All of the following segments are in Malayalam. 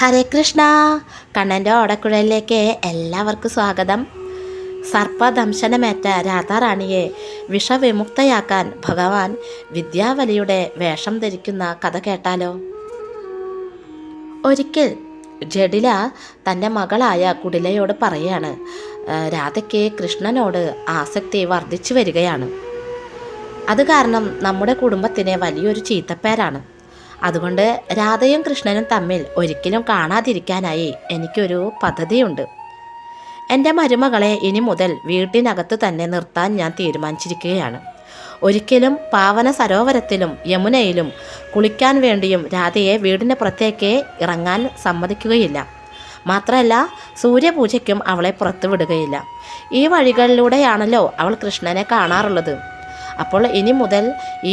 ഹരേ കൃഷ്ണ. കണ്ണൻ്റെ ഓടക്കുഴലിലേക്ക് എല്ലാവർക്കും സ്വാഗതം. സർപ്പദംശനമേറ്റ രാധാറാണിയെ വിഷവിമുക്തയാക്കാൻ ഭഗവാൻ വിദ്യാവലിയുടെ വേഷം ധരിക്കുന്ന കഥ കേട്ടാലോ? ഒരിക്കൽ ജഡില തൻ്റെ മകളായ കുടിലയോട് പറയാണ്, രാധയ്ക്ക് കൃഷ്ണനോട് ആസക്തി വർദ്ധിച്ചു വരികയാണ്. അത് കാരണം നമ്മുടെ കുടുംബത്തിന് വലിയൊരു ചീത്തപ്പേരാണ്. അതുകൊണ്ട് രാധയും കൃഷ്ണനും തമ്മിൽ ഒരിക്കലും കാണാതിരിക്കാനായി എനിക്കൊരു പദ്ധതിയുണ്ട്. എൻ്റെ മരുമകളെ ഇനി മുതൽ വീട്ടിനകത്ത് തന്നെ നിർത്താൻ ഞാൻ തീരുമാനിച്ചിരിക്കുകയാണ്. ഒരിക്കലും പാവന സരോവരത്തിലും യമുനയിലും കുളിക്കാൻ വേണ്ടിയും രാധയെ വീടിന് പുറത്തേക്ക് ഇറങ്ങാൻ സമ്മതിക്കുകയില്ല. മാത്രമല്ല, സൂര്യപൂജയ്ക്കും അവളെ പുറത്തു വിടുകയില്ല. ഈ വഴികളിലൂടെയാണല്ലോ അവൾ കൃഷ്ണനെ കാണാറുള്ളത്. അപ്പോൾ ഇനി മുതൽ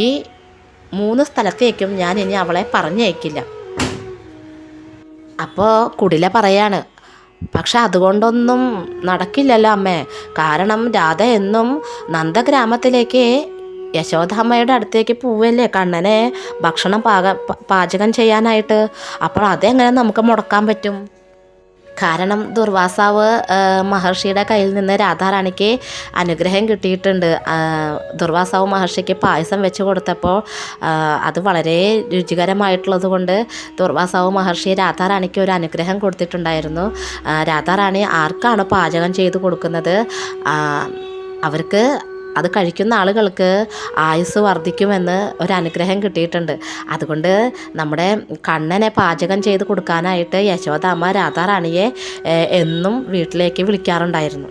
ഈ 3 സ്ഥലത്തേക്കും ഞാൻ ഇനി അവളെ പറഞ്ഞയക്കില്ല. അപ്പോൾ കുടില പറയാണ്, പക്ഷെ അതുകൊണ്ടൊന്നും നടക്കില്ലല്ലോ അമ്മേ. കാരണം രാധ എന്നും നന്ദഗ്രാമത്തിലേക്ക് യശോദാമ്മയുടെ അടുത്തേക്ക് പോവല്ലേ കണ്ണനെ ഭക്ഷണം പാചകം ചെയ്യാനായിട്ട്. അപ്പോൾ അതെങ്ങനെ നമുക്ക് മുടക്കാൻ പറ്റും? കാരണം ദുർവാസാവ് മഹർഷിയുടെ കയ്യിൽ നിന്ന് രാധാറാണിക്ക് അനുഗ്രഹം കിട്ടിയിട്ടുണ്ട്. ദുർവാസാവ് മഹർഷിക്ക് പായസം വെച്ച് കൊടുത്തപ്പോൾ അത് വളരെ രുചികരമായിട്ടുള്ളത് കൊണ്ട് ദുർവാസാവ് മഹർഷി രാധാറാണിക്ക് ഒരു അനുഗ്രഹം കൊടുത്തിട്ടുണ്ടായിരുന്നു. രാധാറാണി ആർക്കാണ് പാചകം ചെയ്ത് കൊടുക്കുന്നത്, അവർക്ക് അത് കഴിക്കുന്ന ആളുകൾക്ക് ആയുസ് വർദ്ധിക്കുമെന്ന് ഒരു അനുഗ്രഹം കിട്ടിയിട്ടുണ്ട്. അതുകൊണ്ട് നമ്മുടെ കണ്ണനെ പാചകം ചെയ്ത് കൊടുക്കാനായിട്ട് യശോദാമ്മ രാധാറാണിയെ എന്നും വീട്ടിലേക്ക് വിളിക്കാറുണ്ടായിരുന്നു.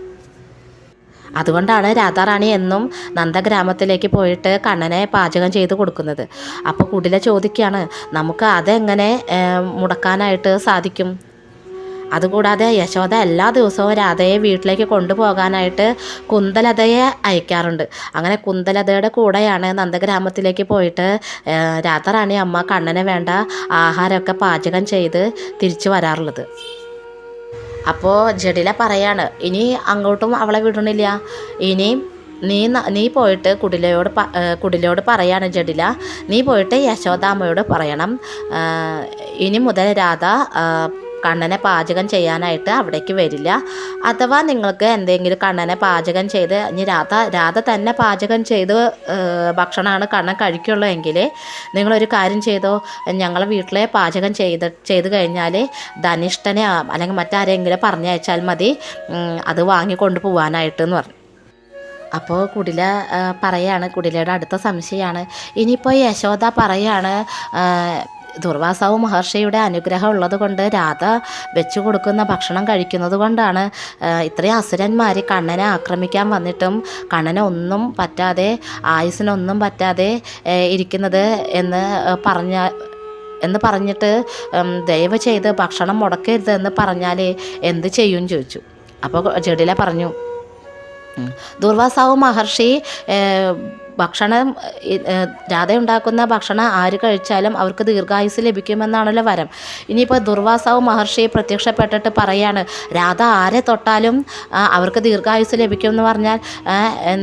അതുകൊണ്ടാണ് രാധാറാണി എന്നും നന്ദഗ്രാമത്തിലേക്ക് പോയിട്ട് കണ്ണനെ പാചകം ചെയ്ത് കൊടുക്കുന്നത്. അപ്പോൾ കുടില ചോദിക്കുകയാണ്, നമുക്ക് അതെങ്ങനെ മുടക്കാനായിട്ട് സാധിക്കും? അതുകൂടാതെ യശോദ എല്ലാ ദിവസവും രാധയെ വീട്ടിലേക്ക് കൊണ്ടുപോകാനായിട്ട് കുന്തലതയെ അയക്കാറുണ്ട്. അങ്ങനെ കുന്തലതയുടെ കൂടെയാണ് നന്ദഗ്രാമത്തിലേക്ക് പോയിട്ട് രാധാറാണി അമ്മ കണ്ണന് വേണ്ട ആഹാരമൊക്കെ പാചകം ചെയ്ത് തിരിച്ചു വരാറുള്ളത്. അപ്പോൾ ജഡില പറയാണ്, ഇനി അങ്ങോട്ടും അവളെ വിടണില്ല. ഇനി നീ പോയിട്ട് കുടിലയോട് പറയാണ് ജഡില, നീ പോയിട്ട് യശോദാമ്മയോട് പറയണം, ഇനി മുതൽ രാധ കണ്ണനെ പാചകം ചെയ്യാനായിട്ട് അവിടേക്ക് വരില്ല. അഥവാ നിങ്ങൾക്ക് എന്തെങ്കിലും കണ്ണനെ പാചകം ചെയ്ത് ഇനി രാധ തന്നെ പാചകം ചെയ്ത് ഭക്ഷണമാണ് കണ്ണൻ കഴിക്കുള്ളൂ എങ്കിൽ നിങ്ങളൊരു കാര്യം ചെയ്തോ, ഞങ്ങളെ വീട്ടിലെ പാചകം ചെയ്ത് കഴിഞ്ഞാൽ ധനിഷ്ഠനെ അല്ലെങ്കിൽ മറ്റാരെങ്കിലും പറഞ്ഞയച്ചാൽ മതി അത് വാങ്ങിക്കൊണ്ട് പോകാനായിട്ടെന്ന് പറഞ്ഞു. അപ്പോൾ കുടില പറയാണ്, കുടിലയുടെ അടുത്ത സംശയമാണ്, ഇനിയിപ്പോൾ യശോദ പറയാണ്, ദുർവാസാവ് മഹർഷിയുടെ അനുഗ്രഹം ഉള്ളത് കൊണ്ട് രാധ വെച്ചു കൊടുക്കുന്ന ഭക്ഷണം കഴിക്കുന്നത് കൊണ്ടാണ് ഇത്രയും അസുരന്മാർ കണ്ണനെ ആക്രമിക്കാൻ വന്നിട്ടും കണ്ണനെ ഒന്നും പറ്റാതെ ആയുസ്സിനൊന്നും പറ്റാതെ ഇരിക്കുന്നത് എന്ന് പറഞ്ഞിട്ട് ദയവ് ചെയ്ത് ഭക്ഷണം മുടക്കരുതെന്ന് പറഞ്ഞാൽ എന്ത് ചെയ്യും ചോദിച്ചു. അപ്പോൾ ജഡില പറഞ്ഞു, ദുർവാസാവ് മഹർഷി ഭക്ഷണം രാധ ഉണ്ടാക്കുന്ന ഭക്ഷണം ആര് കഴിച്ചാലും അവർക്ക് ദീർഘായുസ് ലഭിക്കുമെന്നാണല്ലോ വരം. ഇനിയിപ്പോൾ ദുർവാസാവ് മഹർഷി പ്രത്യക്ഷപ്പെട്ടിട്ട് പറയാണ്, രാധ ആരെ തൊട്ടാലും അവർക്ക് ദീർഘായുസ് ലഭിക്കുമെന്ന് പറഞ്ഞാൽ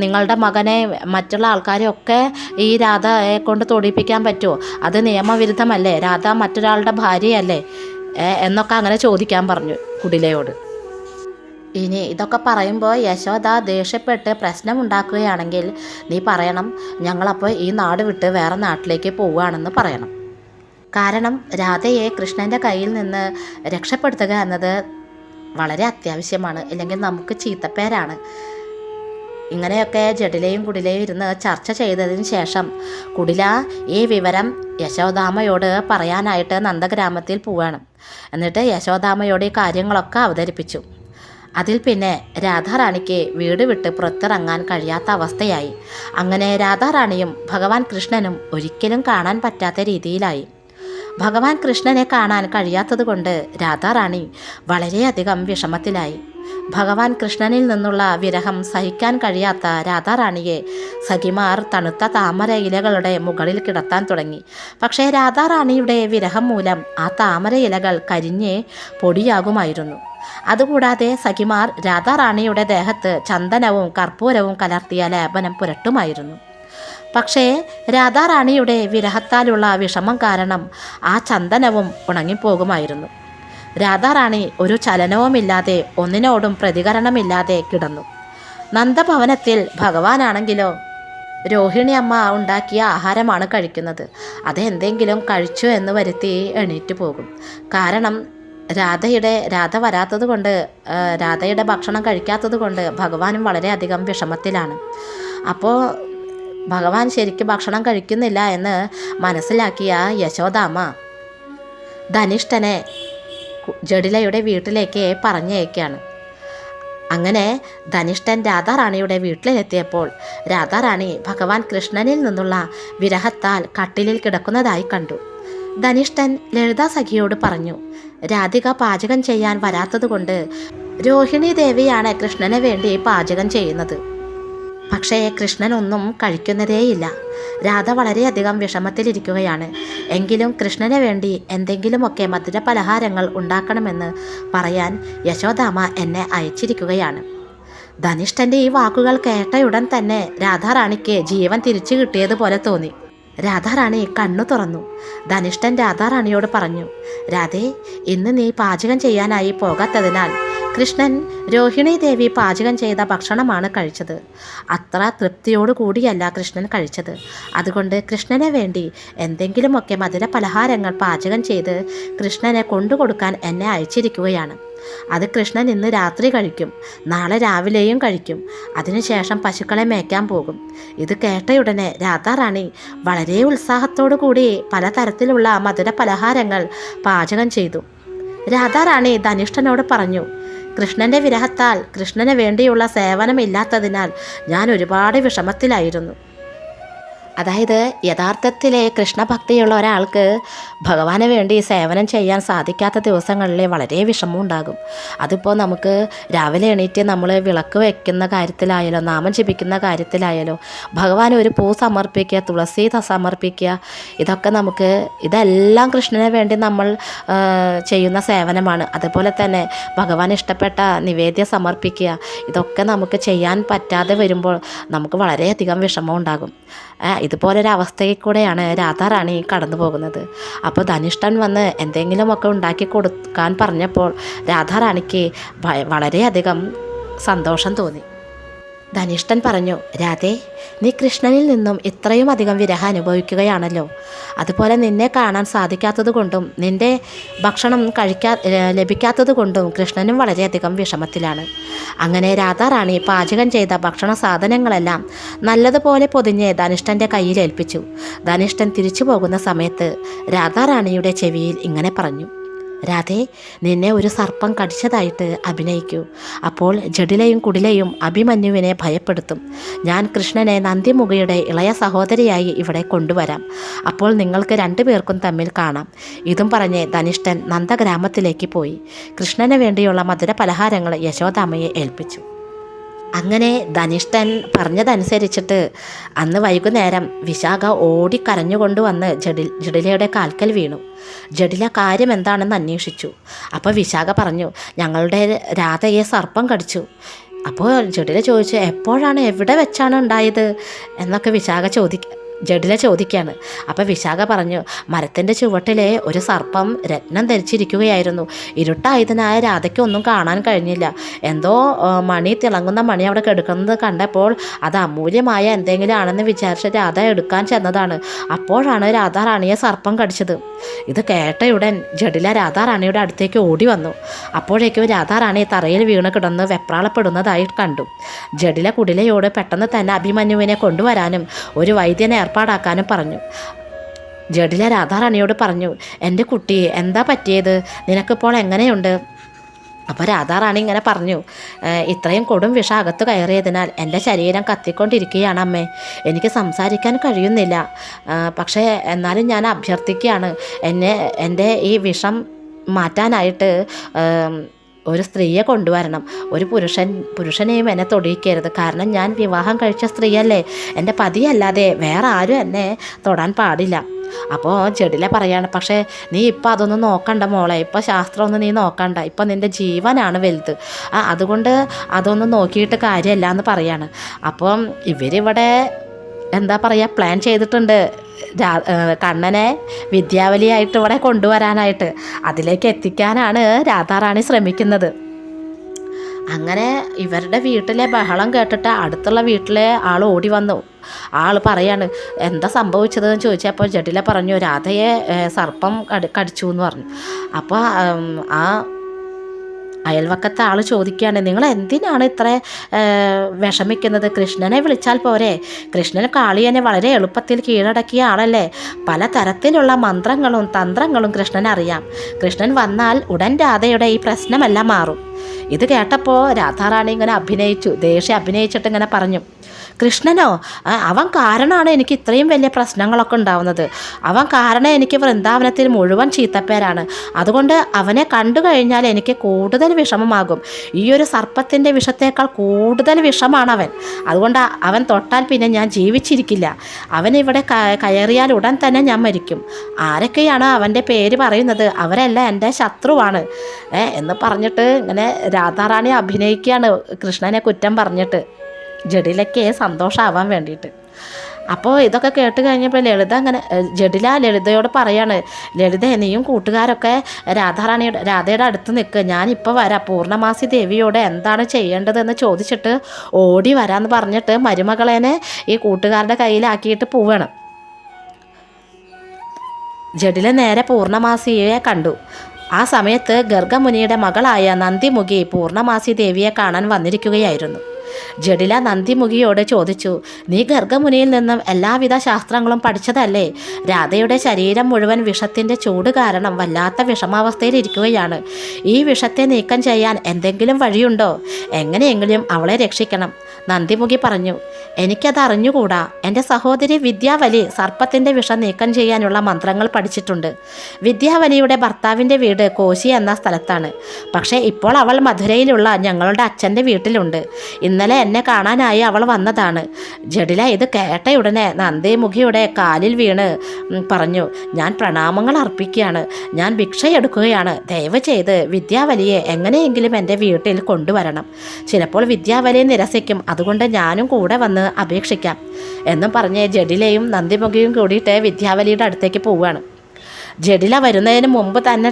നിങ്ങളുടെ മകനെ മറ്റുള്ള ആൾക്കാരെയൊക്കെ ഈ രാധയെ കൊണ്ട് തൊടിപ്പിക്കാൻ പറ്റുമോ? അത് നിയമവിരുദ്ധമല്ലേ? രാധ മറ്റൊരാളുടെ ഭാര്യയല്ലേ എന്നൊക്കെ അങ്ങനെ ചോദിക്കാൻ പറഞ്ഞു കുടിലയോട്. ഇനി ഇതൊക്കെ പറയുമ്പോൾ യശോദ ദേഷ്യപ്പെട്ട് പ്രശ്നമുണ്ടാക്കുകയാണെങ്കിൽ നീ പറയണം, ഞങ്ങളപ്പോൾ ഈ നാട് വിട്ട് വേറെ നാട്ടിലേക്ക് പോവുകയാണെന്ന് പറയണം. കാരണം രാധയെ കൃഷ്ണൻ്റെ കയ്യിൽ നിന്ന് രക്ഷപ്പെടുത്തുക എന്നത് വളരെ അത്യാവശ്യമാണ്, ഇല്ലെങ്കിൽ നമുക്ക് ചീത്തപ്പേരാണ്. ഇങ്ങനെയൊക്കെ ജഡിലയും കുടിലയും ഇരുന്ന് ചർച്ച ചെയ്തതിന് ശേഷം കുടില ഈ വിവരം യശോദാമ്മയോട് പറയാനായിട്ട് നന്ദഗ്രാമത്തിൽ പോവുകയാണ്. എന്നിട്ട് യശോദാമ്മയോട് ഈ കാര്യങ്ങളൊക്കെ അവതരിപ്പിച്ചു. അതിൽ പിന്നെ രാധാറാണിക്ക് വീട് വിട്ട് പുറത്തിറങ്ങാൻ കഴിയാത്ത അവസ്ഥയായി. അങ്ങനെ രാധാറാണിയും ഭഗവാൻ കൃഷ്ണനും ഒരിക്കലും കാണാൻ പറ്റാത്ത രീതിയിലായി. ഭഗവാൻ കൃഷ്ണനെ കാണാൻ കഴിയാത്തത് കൊണ്ട് രാധാറാണി വളരെയധികം വിഷമത്തിലായി. ഭഗവാൻ കൃഷ്ണനിൽ നിന്നുള്ള വിരഹം സഹിക്കാൻ കഴിയാത്ത രാധാറാണിയെ സഖിമാർ തണുത്ത താമര ഇലകളുടെ മുകളിൽ കിടത്താൻ തുടങ്ങി. പക്ഷേ രാധാറാണിയുടെ വിരഹം മൂലം ആ താമര ഇലകൾ കരിഞ്ഞ് പൊടിയാകുമായിരുന്നു. അതുകൂടാതെ സഖിമാർ രാധാറാണിയുടെ ദേഹത്ത് ചന്ദനവും കർപ്പൂരവും കലർത്തിയ ലേപനം പുരട്ടുമായിരുന്നു. പക്ഷേ രാധാറാണിയുടെ വിരഹത്താലുള്ള വിഷമം കാരണം ആ ചന്ദനവും ഉണങ്ങിപ്പോകുമായിരുന്നു. രാധാറാണി ഒരു ചലനവുമില്ലാതെ ഒന്നിനോടും പ്രതികരണമില്ലാതെ കിടന്നു. നന്ദഭവനത്തിൽ ഭഗവാനാണെങ്കിലോ രോഹിണി അമ്മ ഉണ്ടാക്കിയ ആഹാരമാണ് കഴിക്കുന്നത്. അതെന്തെങ്കിലും കഴിച്ചു എന്ന് വരുത്തി എണീറ്റ് പോകും. കാരണം രാധ വരാത്തത് കൊണ്ട്, രാധയുടെ ഭക്ഷണം കഴിക്കാത്തത് കൊണ്ട് ഭഗവാനും വളരെയധികം വിഷമത്തിലാണ്. അപ്പോൾ ഭഗവാൻ ശരിക്കും ഭക്ഷണം കഴിക്കുന്നില്ല എന്ന് മനസ്സിലാക്കിയ യശോദാമ്മ ധനിഷ്ഠനെ ജഡിലയുടെ വീട്ടിലേക്ക് പറഞ്ഞയക്കുകയാണ്. അങ്ങനെ ധനിഷ്ഠൻ രാധാറാണിയുടെ വീട്ടിലെത്തിയപ്പോൾ രാധാറാണി ഭഗവാൻ കൃഷ്ണനിൽ നിന്നുള്ള വിരഹത്താൽ കട്ടിലിൽ കിടക്കുന്നതായി കണ്ടു. ധനിഷ്ഠൻ ലളിതാ സഖിയോട് പറഞ്ഞു, രാധിക പാചകം ചെയ്യാൻ വരാത്തതുകൊണ്ട് രോഹിണി ദേവിയാണ് കൃഷ്ണന് വേണ്ടി പാചകം ചെയ്യുന്നത്. പക്ഷേ കൃഷ്ണനൊന്നും കഴിക്കുന്നതേയില്ല. രാധ വളരെയധികം വിഷമത്തിലിരിക്കുകയാണ്. എങ്കിലും കൃഷ്ണന് വേണ്ടി എന്തെങ്കിലുമൊക്കെ മധുര പലഹാരങ്ങൾ ഉണ്ടാക്കണമെന്ന് പറയാൻ യശോദാമ്മ എന്നെ അയച്ചിരിക്കുകയാണ്. ധനിഷ്ഠൻ്റെ ഈ വാക്കുകൾ കേട്ടയുടൻ തന്നെ രാധാറാണിക്ക് ജീവൻ തിരിച്ചു കിട്ടിയതുപോലെ തോന്നി. രാധാറാണി കണ്ണു തുറന്നു. ധനിഷ്ഠൻ രാധാറാണിയോട് പറഞ്ഞു, രാധേ, ഇന്ന് നീ പാചകം ചെയ്യാനായി പോകാത്തതിനാൽ കൃഷ്ണൻ രോഹിണി ദേവി പാചകം ചെയ്ത ഭക്ഷണമാണ് കഴിച്ചത്. അത്ര തൃപ്തിയോടു കൂടിയല്ല കൃഷ്ണൻ കഴിച്ചത്. അതുകൊണ്ട് കൃഷ്ണന് വേണ്ടി എന്തെങ്കിലുമൊക്കെ മധുര പലഹാരങ്ങൾ പാചകം ചെയ്ത് കൃഷ്ണനെ കൊണ്ടുകൊടുക്കാൻ എന്നെ അയച്ചിരിക്കുകയാണ്. അത് കൃഷ്ണൻ ഇന്ന് രാത്രി കഴിക്കും, നാളെ രാവിലെയും കഴിക്കും. അതിനുശേഷം പശുക്കളെ മേയ്ക്കാൻ പോകും. ഇത് കേട്ടയുടനെ രാധാറാണി വളരെ ഉത്സാഹത്തോടു കൂടി പലതരത്തിലുള്ള മധുര പലഹാരങ്ങൾ പാചകം ചെയ്തു. രാധാറാണി ധനിഷ്ഠനോട് പറഞ്ഞു, കൃഷ്ണൻ്റെ വിരഹത്താൽ കൃഷ്ണന് വേണ്ടിയുള്ള സേവനമില്ലാത്തതിനാൽ ഞാൻ ഒരുപാട് വിഷമത്തിലായിരുന്നു. അതായത് യഥാർത്ഥത്തിലെ കൃഷ്ണഭക്തിയുള്ള ഒരാൾക്ക് ഭഗവാന് വേണ്ടി സേവനം ചെയ്യാൻ സാധിക്കാത്ത ദിവസങ്ങളിൽ വളരെ വിഷമം ഉണ്ടാകും. അതിപ്പോൾ നമുക്ക് രാവിലെ എണീറ്റ് നമ്മൾ വിളക്ക് വയ്ക്കുന്ന കാര്യത്തിലായാലോ, നാമം ജപിക്കുന്ന കാര്യത്തിലായാലോ, ഭഗവാന് ഒരു പൂ സമർപ്പിക്കുക, തുളസി സമർപ്പിക്കുക, ഇതെല്ലാം കൃഷ്ണന് വേണ്ടി നമ്മൾ ചെയ്യുന്ന സേവനമാണ്. അതുപോലെ തന്നെ ഭഗവാൻ ഇഷ്ടപ്പെട്ട നിവേദ്യം സമർപ്പിക്കുക, ഇതൊക്കെ നമുക്ക് ചെയ്യാൻ പറ്റാതെ വരുമ്പോൾ നമുക്ക് വളരെയധികം വിഷമം ഉണ്ടാകും. ഇതുപോലൊരവസ്ഥയിൽ കൂടെയാണ് രാധാറാണി കടന്നു പോകുന്നത്. അപ്പോൾ ധനിഷ്ഠൻ വന്ന് എന്തെങ്കിലുമൊക്കെ ഉണ്ടാക്കി കൊടുക്കാൻ പറഞ്ഞപ്പോൾ രാധാറാണിക്ക് വളരെയധികം സന്തോഷം തോന്നി. ധനിഷ്ഠൻ പറഞ്ഞു, രാധേ, നീ കൃഷ്ണനിൽ നിന്നും ഇത്രയും അധികം വിരഹം അനുഭവിക്കുകയാണല്ലോ. അതുപോലെ നിന്നെ കാണാൻ സാധിക്കാത്തത് കൊണ്ടും നിൻ്റെ ഭക്ഷണം ലഭിക്കാത്തത് കൊണ്ടും കൃഷ്ണനും വളരെയധികം വിഷമത്തിലാണ്. അങ്ങനെ രാധാറാണി പാചകം ചെയ്ത ഭക്ഷണ സാധനങ്ങളെല്ലാം നല്ലതുപോലെ പൊതിഞ്ഞ് ധനിഷ്ഠൻ്റെ കയ്യിൽ ഏൽപ്പിച്ചു. ധനിഷ്ഠൻ തിരിച്ചു പോകുന്ന സമയത്ത് രാധാറാണിയുടെ ചെവിയിൽ ഇങ്ങനെ പറഞ്ഞു, രാധേ, നിന്നെ ഒരു സർപ്പം കടിച്ചതായിട്ട് അഭിനയിക്കൂ. അപ്പോൾ ജഡിലയും കുടിലയും അഭിമന്യുവിനെ ഭയപ്പെടുത്തും. ഞാൻ കൃഷ്ണനെ നന്ദിമുഖയുടെ ഇളയ സഹോദരിയായി ഇവിടെ കൊണ്ടുവരാം. അപ്പോൾ നിങ്ങൾക്ക് 2 പേർക്കും തമ്മിൽ കാണാം. ഇതും പറഞ്ഞ് ധനിഷ്ഠൻ നന്ദഗ്രാമത്തിലേക്ക് പോയി കൃഷ്ണന് വേണ്ടിയുള്ള മധുര പലഹാരങ്ങൾ യശോദാമ്മയെ ഏൽപ്പിച്ചു. അങ്ങനെ ധനിഷ്ഠൻ പറഞ്ഞതനുസരിച്ചിട്ട് അന്ന് വൈകുന്നേരം വിശാഖ ഓടിക്കരഞ്ഞുകൊണ്ട് വന്ന് ജഡിലയുടെ കാൽക്കൽ വീണു. ജഡില കാര്യം എന്താണെന്ന് അന്വേഷിച്ചു. അപ്പോൾ വിശാഖ പറഞ്ഞു, ഞങ്ങളുടെ രാധയെ സർപ്പം കടിച്ചു. അപ്പോൾ ജഡില ചോദിച്ചു, എപ്പോഴാണ്, എവിടെ വെച്ചാണ് ഉണ്ടായത് എന്നൊക്കെ ജഡില ചോദിക്കുകയാണ്. അപ്പോൾ വിശാഖ പറഞ്ഞു, മരത്തിൻ്റെ ചുവട്ടിലെ ഒരു സർപ്പം രത്നം ധരിച്ചിരിക്കുകയായിരുന്നു. ഇരുട്ടായതിനായ രാധയ്ക്ക് ഒന്നും കാണാൻ കഴിഞ്ഞില്ല. എന്തോ തിളങ്ങുന്ന മണി അവിടെ കിടക്കുന്നത് കണ്ടപ്പോൾ അത് അമൂല്യമായ എന്തെങ്കിലും ആണെന്ന് വിചാരിച്ച് രാധ എടുക്കാൻ ചെന്നതാണ്. അപ്പോഴാണ് രാധാറാണിയെ സർപ്പം കടിച്ചത്. ഇത് കേട്ടയുടൻ ജഡില രാധാറാണിയുടെ അടുത്തേക്ക് ഓടി വന്നു. അപ്പോഴേക്കും രാധാറാണി തറയിൽ വീണ് കിടന്ന് വെപ്രാളപ്പെടുന്നതായി കണ്ടു. ജഡില കുടിലയോട് പെട്ടെന്ന് തന്നെ അഭിമന്യുവിനെ കൊണ്ടുവരാനും ഒരു വൈദ്യനെ ഏർപ്പാടാക്കാനും പറഞ്ഞു. ജഡില രാധാറാണിയോട് പറഞ്ഞു, എൻ്റെ കുട്ടി, എന്താ പറ്റിയത്? നിനക്കിപ്പോൾ എങ്ങനെയുണ്ട്? അപ്പോൾ രാധാറാണി ഇങ്ങനെ പറഞ്ഞു, ഇത്രയും കൊടും വിഷം അകത്ത് കയറിയതിനാൽ എൻ്റെ ശരീരം കത്തിക്കൊണ്ടിരിക്കുകയാണ് അമ്മേ. എനിക്ക് സംസാരിക്കാൻ കഴിയുന്നില്ല. പക്ഷേ എന്നാലും ഞാൻ അഭ്യർത്ഥിക്കുകയാണ്, എൻ്റെ ഈ വിഷം മാറ്റാനായിട്ട് ഒരു സ്ത്രീയെ കൊണ്ടുവരണം. ഒരു പുരുഷനെയും എന്നെ തൊടിയിക്കരുത്. കാരണം ഞാൻ വിവാഹം കഴിച്ച സ്ത്രീയല്ലേ. എൻ്റെ പതിയല്ലാതെ വേറെ ആരും എന്നെ തൊടാൻ പാടില്ല. അപ്പോൾ ജഡില പറയാണ്, പക്ഷേ നീ ഇപ്പം അതൊന്നും നോക്കണ്ട മോളെ, ഇപ്പം ശാസ്ത്രമൊന്നും നീ നോക്കണ്ട, ഇപ്പം നിൻ്റെ ജീവനാണ് വലുത്. അതുകൊണ്ട് അതൊന്നും നോക്കിയിട്ട് കാര്യമല്ല എന്ന് പറയാണ്. അപ്പം ഇവരിവിടെ എന്താ പറയുക പ്ലാൻ ചെയ്തിട്ടുണ്ട് കണ്ണനെ വിദ്യാവലിയായിട്ട് ഇവിടെ കൊണ്ടുവരാനായിട്ട്. അതിലേക്ക് എത്തിക്കാനാണ് രാധാറാണി ശ്രമിക്കുന്നത്. അങ്ങനെ ഇവരുടെ വീട്ടിലെ ബഹളം കേട്ടിട്ട് അടുത്തുള്ള വീട്ടിലെ ആൾ ഓടി വന്നു. ആൾ പറയാണ് എന്താ സംഭവിച്ചതെന്ന് ചോദിച്ചപ്പോൾ ജഡില പറഞ്ഞു രാധയെ സർപ്പം കടിച്ചു എന്ന് പറഞ്ഞു. അപ്പോൾ ആ അയൽവക്കത്തെ ആൾ ചോദിക്കുകയാണ് നിങ്ങൾ എന്തിനാണ് ഇത്ര വിഷമിക്കുന്നത്? കൃഷ്ണനെ വിളിച്ചാൽ പോരെ? കൃഷ്ണൻ കാളിയനെ വളരെ എളുപ്പത്തിൽ കീഴടക്കിയ ആളല്ലേ. പല തരത്തിലുള്ള മന്ത്രങ്ങളും തന്ത്രങ്ങളും കൃഷ്ണനറിയാം. കൃഷ്ണൻ വന്നാൽ ഉടൻ രാധയുടെ ഈ പ്രശ്നമെല്ലാം മാറും. ഇത് കേട്ടപ്പോൾ രാധാറാണി ഇങ്ങനെ ദേഷ്യം അഭിനയിച്ചിട്ട് ഇങ്ങനെ പറഞ്ഞു കൃഷ്ണനോ അവൻ കാരണമാണ് എനിക്ക് ഇത്രയും വലിയ പ്രശ്നങ്ങളൊക്കെ ഉണ്ടാവുന്നത്. അവൻ കാരണം എനിക്ക് വൃന്ദാവനത്തിൽ മുഴുവൻ ചീത്തപ്പേരാണ്. അതുകൊണ്ട് അവനെ കണ്ടു കഴിഞ്ഞാൽ എനിക്ക് കൂടുതൽ വിഷമമാകും. ഈ ഒരു സർപ്പത്തിൻ്റെ വിഷത്തേക്കാൾ കൂടുതൽ വിഷമാണ് അവൻ. അതുകൊണ്ട് അവൻ തൊട്ടാൽ പിന്നെ ഞാൻ ജീവിച്ചിരിക്കില്ല. അവൻ ഇവിടെ കയറിയാൽ ഉടൻ തന്നെ ഞാൻ മരിക്കും. ആരൊക്കെയാണ് അവൻ്റെ പേര് പറയുന്നത് അവരെല്ലാം എൻ്റെ ശത്രുവാണ് എന്ന് പറഞ്ഞിട്ട് ഇങ്ങനെ രാധാറാണി അഭിനയിക്കുകയാണ് കൃഷ്ണനെ കുറ്റം പറഞ്ഞിട്ട് ജഡിലയ്ക്ക് സന്തോഷമാവാൻ വേണ്ടിയിട്ട്. അപ്പോൾ ഇതൊക്കെ കേട്ട് കഴിഞ്ഞപ്പോൾ ലളിതയോട് പറയാണ് ലളിത നീയും കൂട്ടുകാരൊക്കെ രാധയുടെ അടുത്ത് നിൽക്കുക, ഞാനിപ്പോൾ വരാം. പൂർണ്ണമാസി ദേവിയോട് എന്താണ് ചെയ്യേണ്ടതെന്ന് ചോദിച്ചിട്ട് ഓടി വരാമെന്ന് പറഞ്ഞിട്ട് മരുമകളേനെ ഈ കൂട്ടുകാരുടെ കയ്യിലാക്കിയിട്ട് പോവുകയാണ്. ജഡില നേരെ പൂർണ്ണമാസിയെ കണ്ടു. ആ സമയത്ത് ഗർഗമുനിയുടെ മകളായ നന്ദിമുഖി പൂർണ്ണമാസി ദേവിയെ കാണാൻ വന്നിരിക്കുകയായിരുന്നു. ജഡില നന്ദിമുഖിയോട് ചോദിച്ചു നീ ഗർഗമുനിയിൽ നിന്നും എല്ലാവിധ ശാസ്ത്രങ്ങളും പഠിച്ചതല്ലേ? രാധയുടെ ശരീരം മുഴുവൻ വിഷത്തിൻ്റെ ചൂട് കാരണം വല്ലാത്ത വിഷമാവസ്ഥയിലിരിക്കുകയാണ്. ഈ വിഷത്തെ നീക്കം ചെയ്യാൻ എന്തെങ്കിലും വഴിയുണ്ടോ? എങ്ങനെയെങ്കിലും അവളെ രക്ഷിക്കണം. നന്ദിമുഖി പറഞ്ഞു എനിക്കത് അറിഞ്ഞുകൂടാ. എൻ്റെ സഹോദരി വിദ്യാവലി സർപ്പത്തിൻ്റെ വിഷം നീക്കം ചെയ്യാനുള്ള മന്ത്രങ്ങൾ പഠിച്ചിട്ടുണ്ട്. വിദ്യാവലിയുടെ ഭർത്താവിൻ്റെ വീട് കോശി എന്ന സ്ഥലത്താണ്. പക്ഷേ ഇപ്പോൾ അവൾ മധുരയിലുള്ള ഞങ്ങളുടെ അച്ഛൻ്റെ വീട്ടിലുണ്ട്. ഇന്നലെ എന്നെ കാണാനായി അവൾ വന്നതാണ്. ജഡില ഇത് കേട്ടയുടനെ നന്ദിമുഖിയുടെ കാലിൽ വീണ് പറഞ്ഞു ഞാൻ പ്രണാമങ്ങൾ അർപ്പിക്കുകയാണ്. ഞാൻ ഭിക്ഷയെടുക്കുകയാണ്. ദയവ് ചെയ്ത് വിദ്യാവലിയെ എങ്ങനെയെങ്കിലും എൻ്റെ വീട്ടിൽ കൊണ്ടുവരണം. ചിലപ്പോൾ വിദ്യാവലിയെ നിരസിക്കും. അതുകൊണ്ട് ഞാനും കൂടെ വന്ന് അപേക്ഷിക്കാം എന്നും പറഞ്ഞ് ജഡിലയും നന്ദിമുഖിയും കൂടിയിട്ട് വിദ്യാവലിയുടെ അടുത്തേക്ക് പോവുകയാണ്. ജഡില വരുന്നതിന് മുമ്പ് തന്നെ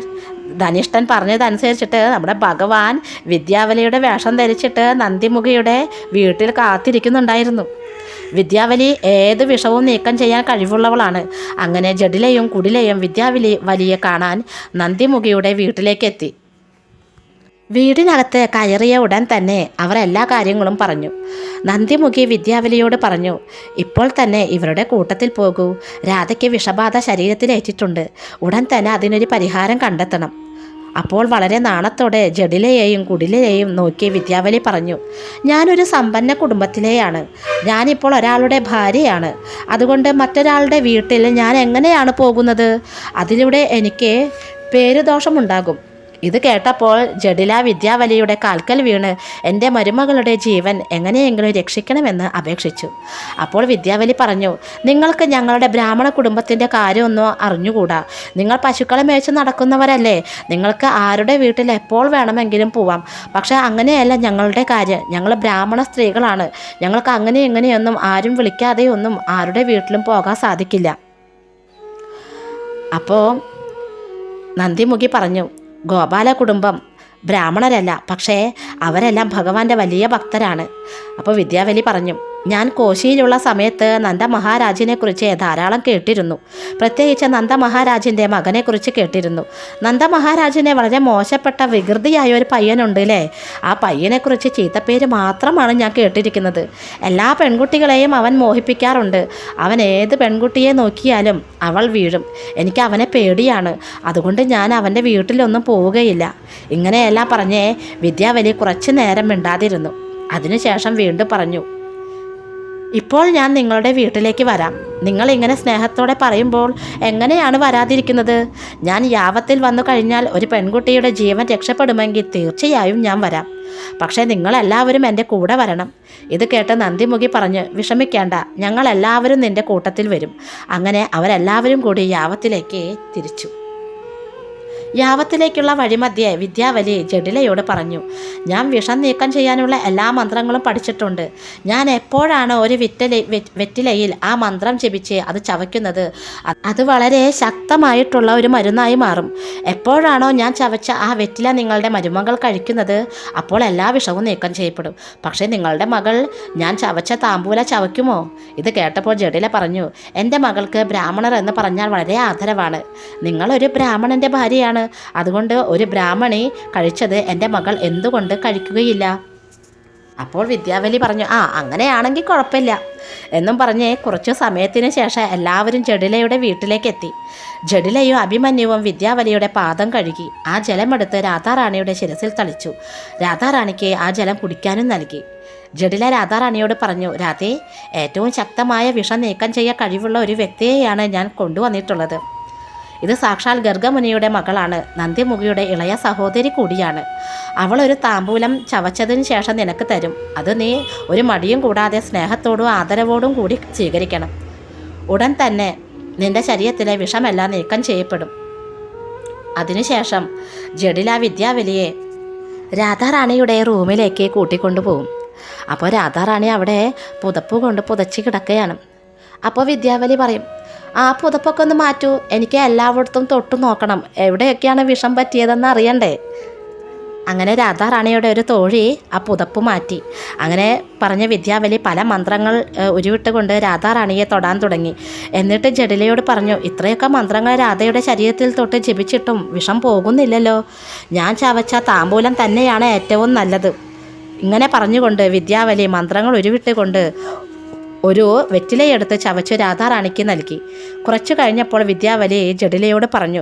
ധനിഷ്ഠൻ പറഞ്ഞതനുസരിച്ചിട്ട് നമ്മുടെ ഭഗവാൻ വിദ്യാവലിയുടെ വേഷം ധരിച്ചിട്ട് നന്ദിമുഖിയുടെ വീട്ടിൽ കാത്തിരിക്കുന്നുണ്ടായിരുന്നു. വിദ്യാവലി ഏത് വിഷവും നീക്കം ചെയ്യാൻ കഴിവുള്ളവളാണ്. അങ്ങനെ ജഡിലയും കുടിലയും വിദ്യാവലിയെ കാണാൻ നന്ദിമുഖിയുടെ വീട്ടിലേക്ക് എത്തി. വീടിനകത്ത് കയറിയ ഉടൻ തന്നെ അവർ എല്ലാ കാര്യങ്ങളും പറഞ്ഞു. നന്ദിമുഖി വിദ്യാവലിയോട് പറഞ്ഞു ഇപ്പോൾ തന്നെ ഇവരുടെ കൂട്ടത്തിൽ പോകൂ. രാധയ്ക്ക് വിഷബാധ ശരീരത്തിലേറ്റിട്ടുണ്ട്. ഉടൻ തന്നെ അതിനൊരു പരിഹാരം കണ്ടെത്തണം. അപ്പോൾ വളരെ നാണത്തോടെ ജഡിലയെയും കുടിലയെയും നോക്കി വിദ്യാവലി പറഞ്ഞു ഞാനൊരു സമ്പന്ന കുടുംബത്തിലെയാണ്. ഞാനിപ്പോൾ ഒരാളുടെ ഭാര്യയാണ്. അതുകൊണ്ട് മറ്റൊരാളുടെ വീട്ടിൽ ഞാൻ എങ്ങനെയാണ് പോകുന്നത്? അതിലൂടെ എനിക്ക് പേരുദോഷമുണ്ടാകും. ഇത് കേട്ടപ്പോൾ ജഡില വിദ്യാവലിയുടെ കാൽക്കൽ വീണ് എൻ്റെ മരുമകളുടെ ജീവൻ എങ്ങനെയെങ്കിലും രക്ഷിക്കണമെന്ന് അപേക്ഷിച്ചു. അപ്പോൾ വിദ്യാവലി പറഞ്ഞു നിങ്ങൾക്ക് ഞങ്ങളുടെ ബ്രാഹ്മണ കുടുംബത്തിൻ്റെ കാര്യമൊന്നും അറിഞ്ഞുകൂടാ. നിങ്ങൾ പശുക്കളെ മേച്ച് നടക്കുന്നവരല്ലേ. നിങ്ങൾക്ക് ആരുടെ വീട്ടിൽ എപ്പോൾ വേണമെങ്കിലും പോവാം. പക്ഷേ അങ്ങനെയല്ല ഞങ്ങളുടെ കാര്യം. ഞങ്ങൾ ബ്രാഹ്മണ സ്ത്രീകളാണ്. ഞങ്ങൾക്ക് അങ്ങനെ ഇങ്ങനെയൊന്നും ആരും വിളിക്കാതെയൊന്നും ആരുടെ വീട്ടിലും പോകാൻ സാധിക്കില്ല. അപ്പോൾ നന്ദിമുഖി പറഞ്ഞു ഗോപാല കുടുംബം ബ്രാഹ്മണരല്ല, പക്ഷേ അവരെല്ലാം ഭഗവാന്റെ വലിയ ഭക്തരാണ്. അപ്പോൾ വിദ്യാവലി പറഞ്ഞു ഞാൻ കോശിയിലുള്ള സമയത്ത് നന്ദമഹാരാജിനെക്കുറിച്ച് ധാരാളം കേട്ടിരുന്നു. പ്രത്യേകിച്ച് നന്ദമഹാരാജിൻ്റെ മകനെക്കുറിച്ച് കേട്ടിരുന്നു. നന്ദമഹാരാജിനെ വളരെ മോശപ്പെട്ട വികൃതിയായ ഒരു പയ്യനുണ്ട് അല്ലേ. ആ പയ്യനെക്കുറിച്ച് ചീത്തപ്പേര് മാത്രമാണ് ഞാൻ കേട്ടിരിക്കുന്നത്. എല്ലാ പെൺകുട്ടികളെയും അവൻ മോഹിപ്പിക്കാറുണ്ട്. അവൻ ഏത് പെൺകുട്ടിയെ നോക്കിയാലും അവൾ വീഴും. എനിക്ക് അവനെ പേടിയാണ്. അതുകൊണ്ട് ഞാൻ അവൻ്റെ വീട്ടിലൊന്നും പോവുകയില്ല. ഇങ്ങനെയെല്ലാം പറഞ്ഞേ വിദ്യാവലി കുറച്ചു നേരം മിണ്ടാതിരുന്നു. അതിനുശേഷം വീണ്ടും പറഞ്ഞു ഇപ്പോൾ ഞാൻ നിങ്ങളുടെ വീട്ടിലേക്ക് വരാം. നിങ്ങൾ ഇങ്ങനെ സ്നേഹത്തോടെ പറയുമ്പോൾ എങ്ങനെയാണ് വരാതിരിക്കുന്നത്? ഞാൻ യാവത്തിൽ വന്നു കഴിഞ്ഞാൽ ഒരു പെൺകുട്ടിയുടെ ജീവൻ രക്ഷപ്പെടുമെങ്കിൽ തീർച്ചയായും ഞാൻ വരാം. പക്ഷേ നിങ്ങളെല്ലാവരും എൻ്റെ കൂടെ വരണം. ഇത് കേട്ട് നന്ദിമുഖി പറഞ്ഞ് വിഷമിക്കേണ്ട, ഞങ്ങളെല്ലാവരും നിൻ്റെ കൂട്ടത്തിൽ വരും. അങ്ങനെ അവരെല്ലാവരും കൂടി യാവത്തിലേക്ക് തിരിച്ചു. യാവത്തിലേക്കുള്ള വഴിമധ്യേ വിദ്യാവലി ജഡിലയോട് പറഞ്ഞു, ഞാൻ വിഷം നീക്കം ചെയ്യാനുള്ള എല്ലാ മന്ത്രങ്ങളും പഠിച്ചിട്ടുണ്ട്. ഞാൻ എപ്പോഴാണ് ഒരു വെറ്റിലയിൽ ആ മന്ത്രം ജപിച്ച് അത് ചവയ്ക്കുന്നത്, അത് വളരെ ശക്തമായിട്ടുള്ള ഒരു മരുന്നായി മാറും. എപ്പോഴാണോ ഞാൻ ചവച്ച ആ വെറ്റില നിങ്ങളുടെ മരുമകൾ കഴിക്കുന്നത്, അപ്പോൾ എല്ലാ വിഷവും നീക്കം ചെയ്യപ്പെടും. പക്ഷേ നിങ്ങളുടെ മകൾ ഞാൻ ചവച്ച താമ്പൂല ചവയ്ക്കുമോ? ഇത് കേട്ടപ്പോൾ ജഡില പറഞ്ഞു, എൻ്റെ മകൾക്ക് ബ്രാഹ്മണർ എന്ന് പറഞ്ഞാൽ വളരെ ആദരവാണ്. നിങ്ങളൊരു ബ്രാഹ്മണൻ്റെ ഭാര്യയാണ്. അതുകൊണ്ട് ഒരു ബ്രാഹ്മണി കഴിച്ചത് എൻ്റെ മകൾ എന്തുകൊണ്ട് കഴിക്കുകയില്ല? അപ്പോൾ വിദ്യാവലി പറഞ്ഞു, അങ്ങനെയാണെങ്കിൽ കുഴപ്പമില്ല എന്നും പറഞ്ഞ് കുറച്ചു സമയത്തിന് ശേഷം എല്ലാവരും ജഡിലയുടെ വീട്ടിലേക്ക് എത്തി. ജഡിലയും അഭിമന്യുവും വിദ്യാവലിയുടെ പാദം കഴുകി ആ ജലമെടുത്ത് രാധാറാണിയുടെ ശിരസിൽ തളിച്ചു. രാധാറാണിക്ക് ആ ജലം കുടിക്കാനും നൽകി. ജഡില രാധാറാണിയോട് പറഞ്ഞു, രാധേ, ഏറ്റവും ശക്തമായ വിഷം നീക്കം ചെയ്യാൻ കഴിവുള്ള ഒരു വ്യക്തിയെയാണ് ഞാൻ കൊണ്ടുവന്നിട്ടുള്ളത്. ഇത് സാക്ഷാൽ ഗർഗമുനിയുടെ മകളാണ്, നന്ദിമുഖിയുടെ ഇളയ സഹോദരി കൂടിയാണ്. അവൾ ഒരു താമ്പൂലം ചവച്ചതിന് ശേഷം നിനക്ക് തരും. അത് നീ ഒരു മടിയും കൂടാതെ സ്നേഹത്തോടും ആദരവോടും കൂടി സ്വീകരിക്കണം. ഉടൻ തന്നെ നിന്റെ ശരീരത്തിലെ വിഷമെല്ലാം നീക്കം ചെയ്യപ്പെടും. അതിനുശേഷം ജഡില വിദ്യാവലിയെ രാധാറാണിയുടെ റൂമിലേക്ക് കൂട്ടിക്കൊണ്ടുപോകും. അപ്പോൾ രാധാറാണി അവിടെ പുതപ്പ് കൊണ്ട് പുതച്ച് കിടക്കുകയാണ്. അപ്പോൾ വിദ്യാവലി പറയും, ആ പുതപ്പൊക്കെ ഒന്ന് മാറ്റൂ, എനിക്ക് എല്ലായിടത്തും തൊട്ടു നോക്കണം, എവിടെയൊക്കെയാണ് വിഷം പറ്റിയതെന്ന് അറിയണ്ടേ. അങ്ങനെ രാധാറാണിയുടെ ഒരു തോഴി ആ പുതപ്പ് മാറ്റി. അങ്ങനെ പറഞ്ഞ വിദ്യാവലി പല മന്ത്രങ്ങൾ ഉരുവിട്ടുകൊണ്ട് രാധാറാണിയെ തൊടാൻ തുടങ്ങി. എന്നിട്ട് ജഡിലയോട് പറഞ്ഞു, ഇത്രയൊക്കെ മന്ത്രങ്ങൾ രാധയുടെ ശരീരത്തിൽ തൊട്ട് ജപിച്ചിട്ടും വിഷം പോകുന്നില്ലല്ലോ. ഞാൻ ചവച്ച താമ്പൂലം തന്നെയാണ് ഏറ്റവും നല്ലത്. ഇങ്ങനെ പറഞ്ഞുകൊണ്ട് വിദ്യാവലി മന്ത്രങ്ങൾ ഉരുവിട്ടുകൊണ്ട് ഒരു വെറ്റിലയെടുത്ത് ചവച്ച് രാധാറാണിക്ക് നൽകി. കുറച്ചു കഴിഞ്ഞപ്പോൾ വിദ്യാവലി ജഡിലയോട് പറഞ്ഞു,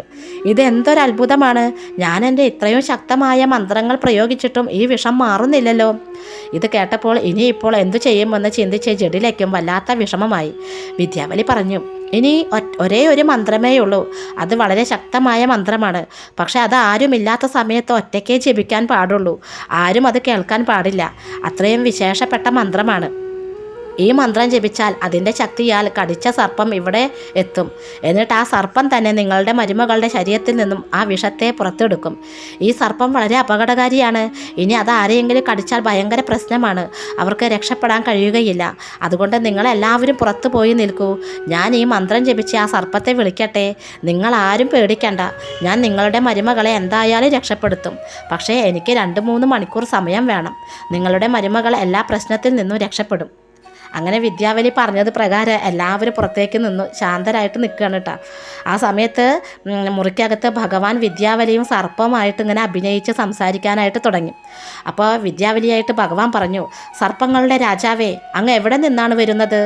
ഇതെന്തൊരത്ഭുതമാണ്, ഞാൻ എൻ്റെ ഇത്രയും ശക്തമായ മന്ത്രങ്ങൾ പ്രയോഗിച്ചിട്ടും ഈ വിഷം മാറുന്നില്ലല്ലോ. ഇത് കേട്ടപ്പോൾ ഇനിയിപ്പോൾ എന്തു ചെയ്യുമെന്ന് ചിന്തിച്ച് ജഡിലയ്ക്കും വല്ലാത്ത വിഷമമായി. വിദ്യാവലി പറഞ്ഞു, ഇനി ഒരേ ഒരു മന്ത്രമേ ഉള്ളൂ. അത് വളരെ ശക്തമായ മന്ത്രമാണ്. പക്ഷെ അത് ആരുമില്ലാത്ത സമയത്ത് ഒറ്റയ്ക്കേ ജപിക്കാൻ പാടുള്ളൂ. ആരും അത് കേൾക്കാൻ പാടില്ല. അത്രയും വിശേഷപ്പെട്ട മന്ത്രമാണ്. ഈ മന്ത്രം ജപിച്ചാൽ അതിൻ്റെ ശക്തിയാൽ കടിച്ച സർപ്പം ഇവിടെ എത്തും. എന്നിട്ട് ആ സർപ്പം തന്നെ നിങ്ങളുടെ മരുമകളുടെ ശരീരത്തിൽ നിന്നും ആ വിഷത്തെ പുറത്തെടുക്കും. ഈ സർപ്പം വളരെ അപകടകാരിയാണ്. ഇനി അത് ആരെയെങ്കിലും കടിച്ചാൽ ഭയങ്കര പ്രശ്നമാണ്. അവർക്ക് രക്ഷപ്പെടാൻ കഴിയുകയില്ല. അതുകൊണ്ട് നിങ്ങളെല്ലാവരും പുറത്തു പോയി നിൽക്കൂ. ഞാൻ ഈ മന്ത്രം ജപിച്ച് ആ സർപ്പത്തെ വിളിക്കട്ടെ. നിങ്ങളാരും പേടിക്കണ്ട. ഞാൻ നിങ്ങളുടെ മരുമകളെ എന്തായാലും രക്ഷപ്പെടുത്തും. പക്ഷേ എനിക്ക് 2-3 മണിക്കൂർ സമയം വേണം. നിങ്ങളുടെ മരുമകൾ എല്ലാ പ്രശ്നത്തിൽ നിന്നും രക്ഷപ്പെടും. അങ്ങനെ വിദ്യാവലി പറഞ്ഞത് പ്രകാരം എല്ലാവരും പുറത്തേക്ക് നിന്നു ശാന്തരായിട്ട് നിൽക്കുകയാണ് കേട്ടോ. ആ സമയത്ത് മുറിക്കകത്ത് ഭഗവാൻ വിദ്യാവലിയും സർപ്പവുമായിട്ട് ഇങ്ങനെ അഭിനയിച്ച് സംസാരിക്കാനായിട്ട് തുടങ്ങി. അപ്പോൾ വിദ്യാവലിയായിട്ട് ഭഗവാൻ പറഞ്ഞു, സർപ്പങ്ങളുടെ രാജാവേ, അങ്ങ് എവിടെ നിന്നാണ് വരുന്നത്?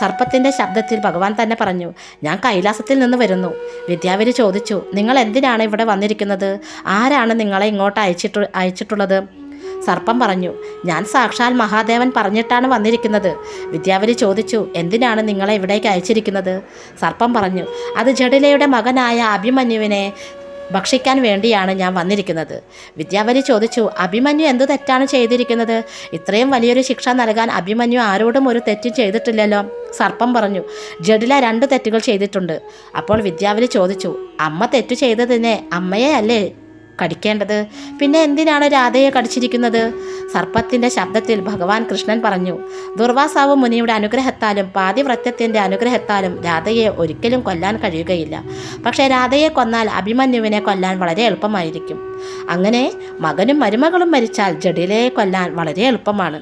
സർപ്പത്തിൻ്റെ ശബ്ദത്തിൽ ഭഗവാൻ തന്നെ പറഞ്ഞു, ഞാൻ കൈലാസത്തിൽ നിന്ന് വരുന്നു. വിദ്യാവലി ചോദിച്ചു, നിങ്ങൾ എന്തിനാണ് ഇവിടെ വന്നിരിക്കുന്നത്? ആരാണ് നിങ്ങളെ ഇങ്ങോട്ട് അയച്ചിട്ടുള്ളത്? സർപ്പം പറഞ്ഞു, ഞാൻ സാക്ഷാൽ മഹാദേവൻ പറഞ്ഞിട്ടാണ് വന്നിരിക്കുന്നത്. വിദ്യാവലി ചോദിച്ചു, എന്തിനാണ് നിങ്ങളെ ഇവിടേക്ക് അയച്ചിരിക്കുന്നത്? സർപ്പം പറഞ്ഞു, അത് ജഡിലയുടെ മകനായ അഭിമന്യുവിനെ ഭക്ഷിക്കാൻ വേണ്ടിയാണ് ഞാൻ വന്നിരിക്കുന്നത്. വിദ്യാവലി ചോദിച്ചു, അഭിമന്യു എന്ത് തെറ്റാണ് ചെയ്തിരിക്കുന്നത്? ഇത്രയും വലിയൊരു ശിക്ഷ നൽകാൻ അഭിമന്യു ആരോടും ഒരു തെറ്റും ചെയ്തിട്ടില്ലല്ലോ. സർപ്പം പറഞ്ഞു, ജഡില 2 തെറ്റുകൾ ചെയ്തിട്ടുണ്ട്. അപ്പോൾ വിദ്യാവലി ചോദിച്ചു, അമ്മ തെറ്റു ചെയ്തതിനെ അമ്മയെ അല്ലേ കടിക്കേണ്ടത്? പിന്നെ എന്തിനാണ് രാധയെ കടിച്ചിരിക്കുന്നത്? സർപ്പത്തിൻ്റെ ശബ്ദത്തിൽ ഭഗവാൻ കൃഷ്ണൻ പറഞ്ഞു, ദുർവാസാവ് മുനിയുടെ അനുഗ്രഹത്താലും പാതിവ്രത്യത്തിൻ്റെ അനുഗ്രഹത്താലും രാധയെ ഒരിക്കലും കൊല്ലാൻ കഴിയുകയില്ല. പക്ഷേ രാധയെ കൊന്നാൽ അഭിമന്യുവിനെ കൊല്ലാൻ വളരെ എളുപ്പമായിരിക്കും. അങ്ങനെ മകനും മരുമകളും മരിച്ചാൽ ജഡിലയെ കൊല്ലാൻ വളരെ എളുപ്പമാണ്.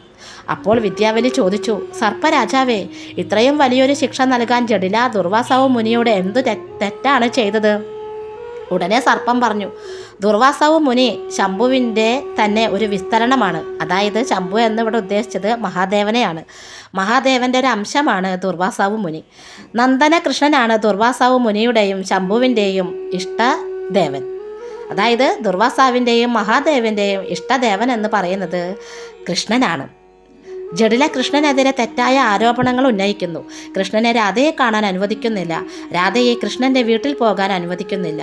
അപ്പോൾ വിദ്യാവലി ചോദിച്ചു, സർപ്പരാജാവേ, ഇത്രയും വലിയൊരു ശിക്ഷ നൽകാൻ ജഡില ദുർവാസാവ് മുനിയോട് എന്തു തെറ്റാണ് ചെയ്തത്? ഉടനെ സർപ്പം പറഞ്ഞു, ദുർവാസാവ് മുനി ശംഭുവിൻ്റെ തന്നെ ഒരു വിസ്തരണമാണ്. അതായത് ശംഭു എന്നിവിടെ ഉദ്ദേശിച്ചത് മഹാദേവനെയാണ്. മഹാദേവൻ്റെ ഒരു അംശമാണ് ദുർവാസാവ് മുനി. നന്ദന കൃഷ്ണനാണ് ദുർവാസാവ് മുനിയുടെയും ശംഭുവിൻ്റെയും ഇഷ്ടദേവൻ. അതായത് ദുർവാസാവിൻ്റെയും മഹാദേവൻ്റെയും ഇഷ്ടദേവൻ എന്ന് പറയുന്നത് കൃഷ്ണനാണ്. ജഡില കൃഷ്ണനെതിരെ തെറ്റായ ആരോപണങ്ങൾ ഉന്നയിക്കുന്നു. കൃഷ്ണനെ രാധയെ കാണാൻ അനുവദിക്കുന്നില്ല. രാധയെ കൃഷ്ണൻ്റെ വീട്ടിൽ പോകാൻ അനുവദിക്കുന്നില്ല.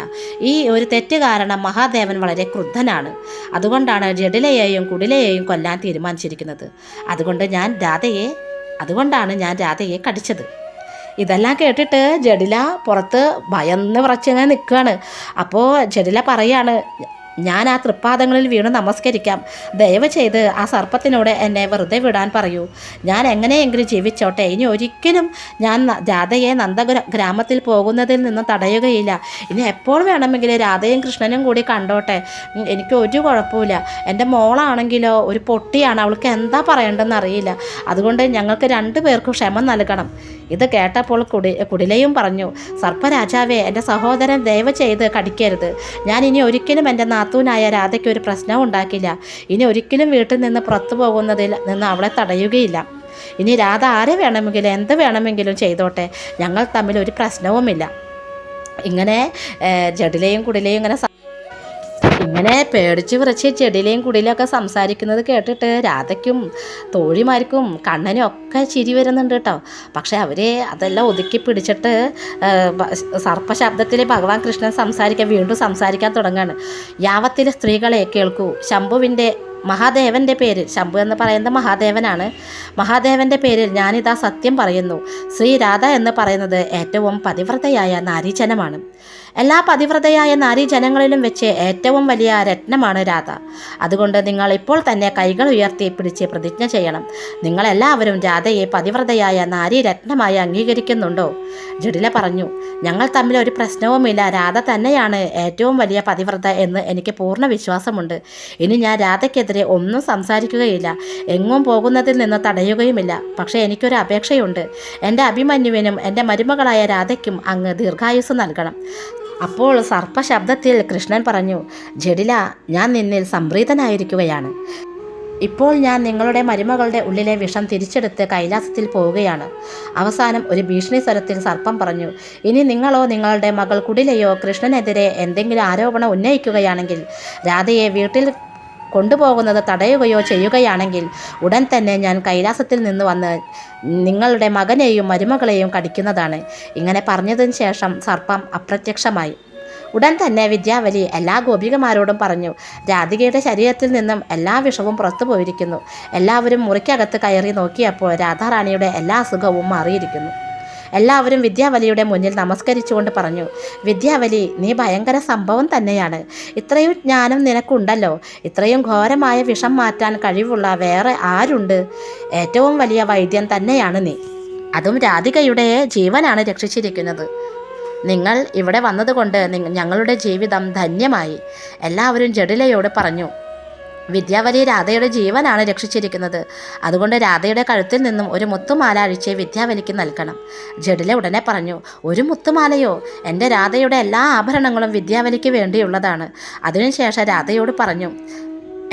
ഈ ഒരു തെറ്റ് കാരണം മഹാദേവൻ വളരെ ക്രുദ്ധനാണ്. അതുകൊണ്ടാണ് ജഡിലയെയും കുടിലയെയും കൊല്ലാൻ തീരുമാനിച്ചിരിക്കുന്നത്. അതുകൊണ്ടാണ് ഞാൻ രാധയെ കടിച്ചത്. ഇതെല്ലാം കേട്ടിട്ട് ജഡില പുറത്ത് ഭയന്ന് വിറച്ചിങ്ങനെ നിൽക്കുകയാണ്. അപ്പോൾ ജഡില പറയാണ്, ഞാൻ ആ തൃപ്പാദങ്ങളിൽ വീണ് നമസ്കരിക്കാം. ദയവ് ചെയ്ത് ആ സർപ്പത്തിനോട് എന്നെ വെറുതെ വിടാൻ പറയൂ. ഞാൻ എങ്ങനെയെങ്കിലും ജീവിച്ചോട്ടെ. ഇനി ഒരിക്കലും ഞാൻ രാധയെ ഗ്രാമത്തിൽ പോകുന്നതിൽ നിന്നും തടയുകയില്ല. ഇനി എപ്പോൾ വേണമെങ്കിലും രാധയും കൃഷ്ണനും കൂടി കണ്ടോട്ടെ, എനിക്ക് ഒരു കുഴപ്പമില്ല. എൻ്റെ മോളാണെങ്കിലോ ഒരു പൊട്ടിയാണ്, അവൾക്ക് എന്താ പറയേണ്ടതെന്ന് അറിയില്ല. അതുകൊണ്ട് ഞങ്ങൾക്ക് 2 പേർക്കും ക്ഷമ നൽകണം. ഇത് കേട്ടപ്പോൾ കുടിലയും പറഞ്ഞു, സർപ്പരാജാവേ, എൻ്റെ സഹോദരൻ ദയവ് ചെയ്ത് കടിക്കരുത്. ഞാൻ ഇനി ഒരിക്കലും എൻ്റെ നാത്തൂനായ രാധയ്ക്ക് ഒരു പ്രശ്നവും ഉണ്ടാക്കില്ല. ഇനി ഒരിക്കലും വീട്ടിൽ നിന്ന് പുറത്തു പോകുന്നതിൽ നിന്ന് അവളെ തടയുകയില്ല. ഇനി രാധ ആരെ വേണമെങ്കിലും എന്ത് വേണമെങ്കിലും ചെയ്തോട്ടെ, ഞങ്ങൾ തമ്മിൽ ഒരു പ്രശ്നവുമില്ല. ഇങ്ങനെ ജഡിലയും കുടിലയും ഇങ്ങനെ പേടിച്ച് വിറച്ച് ജഡിലയും കുടിലൊക്കെ സംസാരിക്കുന്നത് കേട്ടിട്ട് രാധയ്ക്കും തോഴിമാർക്കും കണ്ണനും ഒക്കെ ചിരി വരുന്നുണ്ട് കേട്ടോ. പക്ഷെ അവർ അതെല്ലാം ഒതുക്കി പിടിച്ചിട്ട് സർപ്പശബ്ദത്തിൽ ഭഗവാൻ കൃഷ്ണൻ വീണ്ടും സംസാരിക്കാൻ തുടങ്ങുകയാണ്. യാവത്തിലെ സ്ത്രീകളെ കേൾക്കൂ, മഹാദേവൻ്റെ പേരിൽ, ശംഭു എന്ന് പറയുന്നത് മഹാദേവനാണ്, മഹാദേവൻ്റെ പേരിൽ ഞാനിതാ സത്യം പറയുന്നു. ശ്രീരാധ എന്ന് പറയുന്നത് ഏറ്റവും പതിവ്രതയായ നാരീജനമാണ്. എല്ലാ പതിവ്രതയായ നാരീജനങ്ങളിലും വെച്ച് ഏറ്റവും വലിയ രത്നമാണ് രാധ. അതുകൊണ്ട് നിങ്ങൾ ഇപ്പോൾ തന്നെ കൈകൾ ഉയർത്തി പിടിച്ച് പ്രതിജ്ഞ ചെയ്യണം. നിങ്ങളെല്ലാവരും രാധയെ പതിവ്രതയായ നാരീരത്നമായി അംഗീകരിക്കുന്നുണ്ടോ? ജഡില പറഞ്ഞു, ഞങ്ങൾ തമ്മിൽ ഒരു പ്രശ്നവുമില്ല. രാധ തന്നെയാണ് ഏറ്റവും വലിയ പതിവ്രത എന്ന് എനിക്ക് പൂർണ്ണ വിശ്വാസമുണ്ട്. ഇനി ഞാൻ രാധയ്ക്കെതിരെ ഒന്നും സംസാരിക്കുകയില്ല, എങ്ങും പോകുന്നതിൽ നിന്ന് തടയുകയുമില്ല. പക്ഷേ എനിക്കൊരു അപേക്ഷയുണ്ട്. എൻ്റെ അഭിമന്യുവിനും എൻ്റെ മരുമകളായ രാധയ്ക്കും അങ്ങ് ദീർഘായുസ് നൽകണം. അപ്പോൾ സർപ്പശബ്ദത്തിൽ കൃഷ്ണൻ പറഞ്ഞു, ജഡില, ഞാൻ നിന്നിൽ സംപ്രീതനായിരിക്കുകയാണ്. ഇപ്പോൾ ഞാൻ നിങ്ങളുടെ മരുമകളുടെ ഉള്ളിലെ വിഷം തിരിച്ചെടുത്ത് കൈലാസത്തിൽ പോവുകയാണ്. അവസാനം ഒരു ഭീഷണി സ്വരത്തിൽ സർപ്പം പറഞ്ഞു, ഇനി നിങ്ങളോ നിങ്ങളുടെ മകൾ കുടിലയോ കൃഷ്ണനെതിരെ എന്തെങ്കിലും ആരോപണം ഉന്നയിക്കുകയാണെങ്കിൽ, രാധയെ വീട്ടിൽ കൊണ്ടുപോകുന്നത് തടയുകയോ ചെയ്യുകയാണെങ്കിൽ ഉടൻ തന്നെ ഞാൻ കൈലാസത്തിൽ നിന്ന് വന്ന് നിങ്ങളുടെ മകനെയും മരുമകളെയും കടിക്കുന്നതാണ്. ഇങ്ങനെ പറഞ്ഞതിന് ശേഷം സർപ്പം അപ്രത്യക്ഷമായി. ഉടൻ തന്നെ വിദ്യാവലി എല്ലാ ഗോപികമാരോടും പറഞ്ഞു, രാധികയുടെ ശരീരത്തിൽ നിന്നും എല്ലാ വിഷവും പുറത്തു പോയിരിക്കുന്നു. എല്ലാവരും മുറിക്കകത്ത് കയറി നോക്കിയപ്പോൾ രാധാറാണിയുടെ എല്ലാ അസുഖവും മാറിയിരിക്കുന്നു. എല്ലാവരും വിദ്യാവലിയുടെ മുന്നിൽ നമസ്കരിച്ചുകൊണ്ട് പറഞ്ഞു, വിദ്യാവലി, നീ ഭയങ്കര സംഭവം തന്നെയാണ്. ഇത്രയും ജ്ഞാനം നിനക്കുണ്ടല്ലോ. ഇത്രയും ഘോരമായ വിഷം മാറ്റാൻ കഴിവുള്ള വേറെ ആരുണ്ട്? ഏറ്റവും വലിയ വൈദ്യൻ തന്നെയാണ് നീ. അതും രാധികയുടെ ജീവനാണ് രക്ഷിച്ചിരിക്കുന്നത്. നിങ്ങൾ ഇവിടെ വന്നതുകൊണ്ട് ഞങ്ങളുടെ ജീവിതം ധന്യമായി. എല്ലാവരും ജഡിലയോട് പറഞ്ഞു, വിദ്യാവലി രാധയുടെ ജീവനാണ് രക്ഷിച്ചിരിക്കുന്നത്. അതുകൊണ്ട് രാധയുടെ കഴുത്തിൽ നിന്നും ഒരു മുത്തുമാല അഴിച്ച് വിദ്യാവലിക്ക് നൽകണം. ജഡില ഉടനെ പറഞ്ഞു, ഒരു മുത്തുമാലയോ? എൻ്റെ രാധയുടെ എല്ലാ ആഭരണങ്ങളും വിദ്യാവലിക്ക് വേണ്ടിയുള്ളതാണ്. അതിനുശേഷം രാധയോട് പറഞ്ഞു,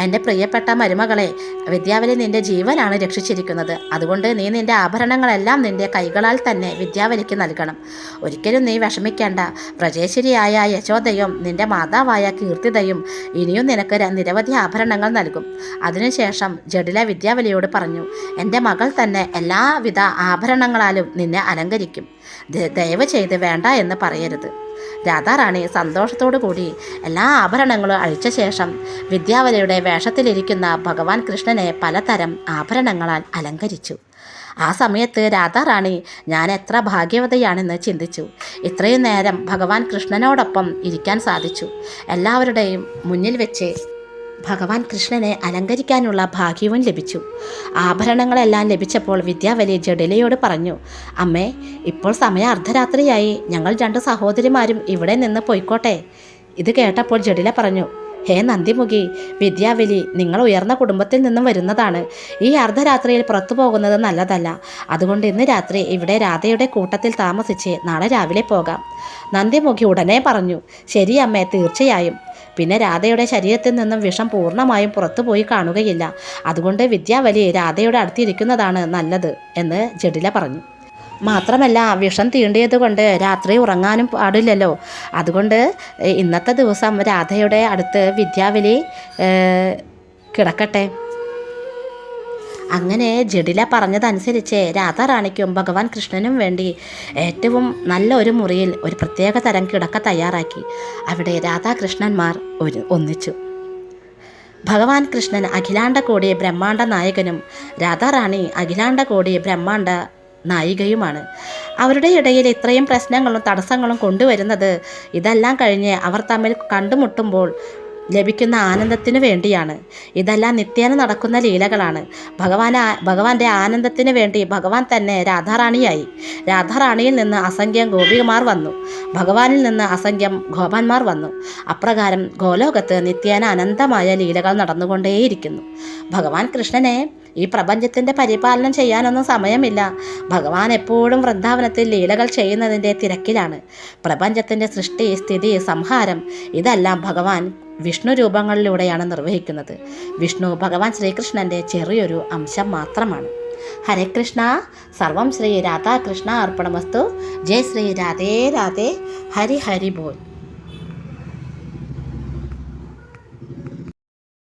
എൻ്റെ പ്രിയപ്പെട്ട മരുമകളെ, വിദ്യാവലി നിൻ്റെ ജീവനാണ് രക്ഷിച്ചിരിക്കുന്നത്. അതുകൊണ്ട് നീ നിൻ്റെ ആഭരണങ്ങളെല്ലാം നിൻ്റെ കൈകളാൽ തന്നെ വിദ്യാവലിക്ക് നൽകണം. ഒരിക്കലും നീ വിഷമിക്കേണ്ട. പ്രജേശ്വരിയായ യശോദയും നിൻ്റെ മാതാവായ കീർത്തിതയും ഇനിയും നിനക്ക് നിരവധി ആഭരണങ്ങൾ നൽകും. അതിനുശേഷം ജഡില വിദ്യാവലിയോട് പറഞ്ഞു, എൻ്റെ മകൾ തന്നെ എല്ലാവിധ ആഭരണങ്ങളാലും നിന്നെ അലങ്കരിക്കും. ദയവ് ചെയ്ത് വേണ്ട എന്ന് പറയരുത്. രാധാറാണി സന്തോഷത്തോടു കൂടി എല്ലാ ആഭരണങ്ങളും അഴിച്ച ശേഷം വിദ്യാവലിയുടെ വേഷത്തിലിരിക്കുന്ന ഭഗവാൻ കൃഷ്ണനെ പലതരം ആഭരണങ്ങളാൽ അലങ്കരിച്ചു. ആ സമയത്ത് രാധാറാണി ഞാൻ എത്ര ഭാഗ്യവതിയാണെന്ന് ചിന്തിച്ചു. ഇത്രയും നേരം ഭഗവാൻ കൃഷ്ണനോടൊപ്പം ഇരിക്കാൻ സാധിച്ചു. എല്ലാവരുടെയും മുന്നിൽ വെച്ച് ഭഗവാൻ കൃഷ്ണനെ അലങ്കരിക്കാനുള്ള ഭാഗ്യവും ലഭിച്ചു. ആഭരണങ്ങളെല്ലാം ലഭിച്ചപ്പോൾ വിദ്യാവലി ജഡിലയോട് പറഞ്ഞു, അമ്മേ, ഇപ്പോൾ സമയം അർദ്ധരാത്രിയായി. ഞങ്ങൾ 2 സഹോദരിമാരും ഇവിടെ നിന്ന് പോയിക്കോട്ടെ. ഇത് കേട്ടപ്പോൾ ജഡില പറഞ്ഞു, ഹേ നന്ദിമുഖി, വിദ്യാവലി, നിങ്ങൾ ഉയർന്ന കുടുംബത്തിൽ നിന്നും വരുന്നതാണ്. ഈ അർദ്ധരാത്രിയിൽ പുറത്തു പോകുന്നത് നല്ലതല്ല. അതുകൊണ്ട് ഇന്ന് രാത്രി ഇവിടെ രാധയുടെ കൂട്ടത്തിൽ താമസിച്ച് നാളെ രാവിലെ പോകാം. നന്ദിമുഖി ഉടനെ പറഞ്ഞു, ശരി അമ്മേ, തീർച്ചയായും. പിന്നെ രാധയുടെ ശരീരത്തിൽ നിന്നും വിഷം പൂർണ്ണമായും പുറത്തുപോയി കാണുകയില്ല. അതുകൊണ്ട് വിദ്യാവലി രാധയുടെ അടുത്തിരിക്കുന്നതാണ് നല്ലത് എന്ന് ജഡില പറഞ്ഞു. മാത്രമല്ല, വിഷം തീണ്ടിയതുകൊണ്ട് രാത്രി ഉറങ്ങാനും പാടില്ലല്ലോ. അതുകൊണ്ട് ഇന്നത്തെ ദിവസം രാധയുടെ അടുത്ത് വിദ്യാവലി കിടക്കട്ടെ. അങ്ങനെ ജഡില പറഞ്ഞതനുസരിച്ച് രാധാറാണിക്കും ഭഗവാൻ കൃഷ്ണനും വേണ്ടി ഏറ്റവും നല്ല ഒരു മുറിയിൽ ഒരു പ്രത്യേക തരം കിടക്ക തയ്യാറാക്കി. അവിടെ രാധാകൃഷ്ണന്മാർ ഒന്നിച്ചു. ഭഗവാൻ കൃഷ്ണൻ അഖിലാണ്ടകോടി ബ്രഹ്മാണ്ട നായകനും രാധാറാണി അഖിലാണ്ടകോടി ബ്രഹ്മാണ്ട നായികയുമാണ്. അവരുടെ ഇടയിൽ ഇത്രയും പ്രശ്നങ്ങളും തടസ്സങ്ങളും കൊണ്ടുവരുന്നത് ഇതെല്ലാം കഴിഞ്ഞ് അവർ തമ്മിൽ കണ്ടുമുട്ടുമ്പോൾ ലഭിക്കുന്ന ആനന്ദത്തിനു വേണ്ടിയാണ്. ഇതെല്ലാം നിത്യേന നടക്കുന്ന ലീലകളാണ്. ഭഗവാന്റെ ആനന്ദത്തിന് വേണ്ടി ഭഗവാൻ തന്നെ രാധാറാണിയായി. രാധാറാണിയിൽ നിന്ന് അസംഖ്യം ഗോപികമാർ വന്നു. ഭഗവാനിൽ നിന്ന് അസംഖ്യം ഗോപന്മാർ വന്നു. അപ്രകാരം ഗോലോകത്ത് നിത്യേന അനന്തമായ ലീലകൾ നടന്നുകൊണ്ടേയിരിക്കുന്നു. ഭഗവാൻ കൃഷ്ണനെ ഈ പ്രപഞ്ചത്തിൻ്റെ പരിപാലനം ചെയ്യാനൊന്നും സമയമില്ല. ഭഗവാൻ എപ്പോഴും വൃന്ദാവനത്തിൽ ലീലകൾ ചെയ്യുന്നതിൻ്റെ തിരക്കിലാണ്. പ്രപഞ്ചത്തിൻ്റെ സൃഷ്ടി, സ്ഥിതി, സംഹാരം ഇതെല്ലാം ഭഗവാൻ വിഷ്ണു രൂപങ്ങളിലൂടെയാണ് നിർവഹിക്കുന്നത്. വിഷ്ണു ഭഗവാൻ ശ്രീകൃഷ്ണൻ്റെ ചെറിയൊരു അംശം മാത്രമാണ്. ഹരേ കൃഷ്ണ. സർവം ശ്രീ രാധാകൃഷ്ണ അർപ്പണമസ്തു. ജയ് ശ്രീ രാധേ രാധേ. ഹരി ഹരി ബോൽ.